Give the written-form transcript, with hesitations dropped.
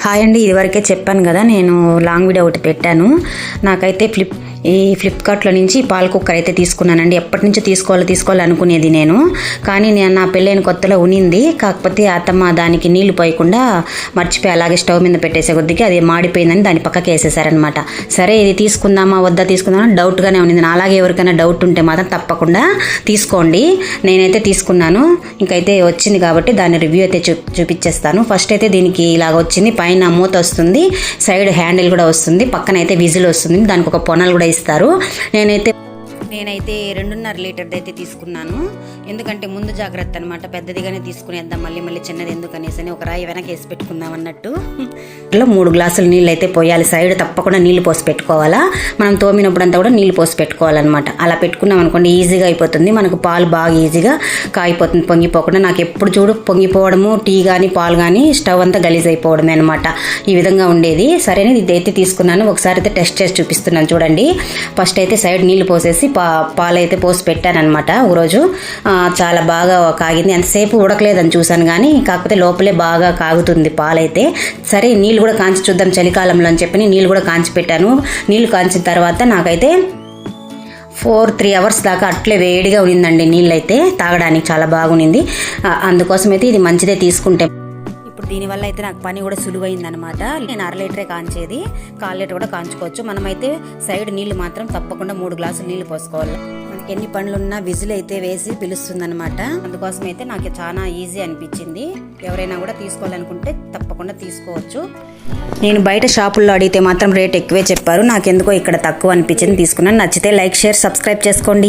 Hi అండి, ఇదివరకే చెప్పాను కదా, నేను లాంగ్ వీడియో ఒకటి పెట్టాను. నాకైతే ఫ్లిప్కార్ట్లో నుంచి పాల కుక్కర్ అయితే తీసుకున్నానండి. ఎప్పటి నుంచో తీసుకోవాలి అనుకునేది నేను. కానీ నా పెళ్ళైన కొత్తలో ఉనింది. కాకపోతే అత్తమ్మ దానికి నీళ్లు పోయకుండా మర్చిపోయి అలాగే స్టవ్ మీద పెట్టేసే కొద్దికి అది మాడిపోయిందని దాని పక్కకి వేసేసారనమాట. సరే ఇది తీసుకుందామా వద్దా తీసుకుందామా డౌట్గానే ఉంది. అలాగే ఎవరికైనా డౌట్ ఉంటే మాత్రం తప్పకుండా తీసుకోండి. నేనైతే తీసుకున్నాను. ఇంకైతే వచ్చింది కాబట్టి దాని రివ్యూ అయితే చూపించేస్తాను. ఫస్ట్ అయితే దీనికి ఇలాగ వచ్చింది. పైన మూత వస్తుంది, సైడ్ హ్యాండిల్ కూడా వస్తుంది, పక్కన అయితే విజిల్ వస్తుంది, దానికి ఒక పొనలు కూడా ఇస్తారు. నేనైతే 2.5 లీటర్ అయితే తీసుకున్నాను. ఎందుకంటే ముందు జాగ్రత్త అనమాట, పెద్దదిగానే తీసుకునేద్దాం, మళ్ళీ చిన్నది ఎందుకనేసి ఒక రాయి వెనక వేసి పెట్టుకుందాం అన్నట్టు. 3 గ్లాసులు నీళ్ళు అయితే పోయాలి. సైడ్ తప్పకుండా నీళ్ళు పోసి పెట్టుకోవాలా. మనం తోమినప్పుడు అంతా కూడా నీళ్ళు పోసి పెట్టుకోవాలన్నమాట. అలా పెట్టుకున్నాం అనుకోండి ఈజీగా అయిపోతుంది. మనకు పాలు బాగా ఈజీగా కాగిపోతుంది, పొంగిపోకుండా. నాకు ఎప్పుడు చూడు పొంగిపోవడము, టీ కానీ పాలు కానీ స్టవ్ అంతా గలీజ్ అయిపోవడమే అనమాట. ఈ విధంగా ఉండేది. సరే ఇది అయితే తీసుకున్నాను. ఒకసారి అయితే టెస్ట్ చేసి చూపిస్తున్నాను చూడండి. ఫస్ట్ అయితే సైడ్ నీళ్ళు పోసేసి పాలు అయితే పోసి పెట్టానమాట. ఒకరోజు చాలా బాగా కాగింది. అంతసేపు ఉడకలేదని చూశాను కానీ కాకపోతే లోపలే బాగా కాగుతుంది పాలైతే. సరే నీళ్ళు కూడా కాంచి చూద్దాం చలికాలంలో అని చెప్పి నీళ్ళు కూడా కాంచి పెట్టాను. నీళ్ళు కాంచిన తర్వాత నాకైతే 3 అవర్స్ దాకా అట్లే వేడిగా ఉనిందండి. నీళ్ళైతే తాగడానికి చాలా బాగునింది. అందుకోసం అయితే ఇది మంచిదే తీసుకుంటే. దీనివల్ల అయితే నాకు పని కూడా సులువైందనమాట. నేను 1/2 లీటరే కాంచేది, 1/4 లీటర్ కూడా కాంచుకోవచ్చు. మనమైతే సైడ్ నీళ్లు మాత్రం తప్పకుండా 3 గ్లాసులు నీళ్లు పోసుకోవాలి. మనకి ఎన్ని పనులున్నా విజిల్ అయితే వేసి పిలుస్తుందనమాట. అందుకోసం అయితే నాకు చాలా ఈజీ అనిపించింది. ఎవరైనా కూడా తీసుకోవాలనుకుంటే తప్పకుండా తీసుకోవచ్చు. నేను బయట షాపుల్లో అడిగితే మాత్రం రేట్ ఎక్కువే చెప్పారు. నాకెందుకో ఇక్కడ తక్కువ అనిపించింది, తీసుకున్నాను. నచ్చితే లైక్, షేర్, సబ్స్క్రైబ్ చేసుకోండి.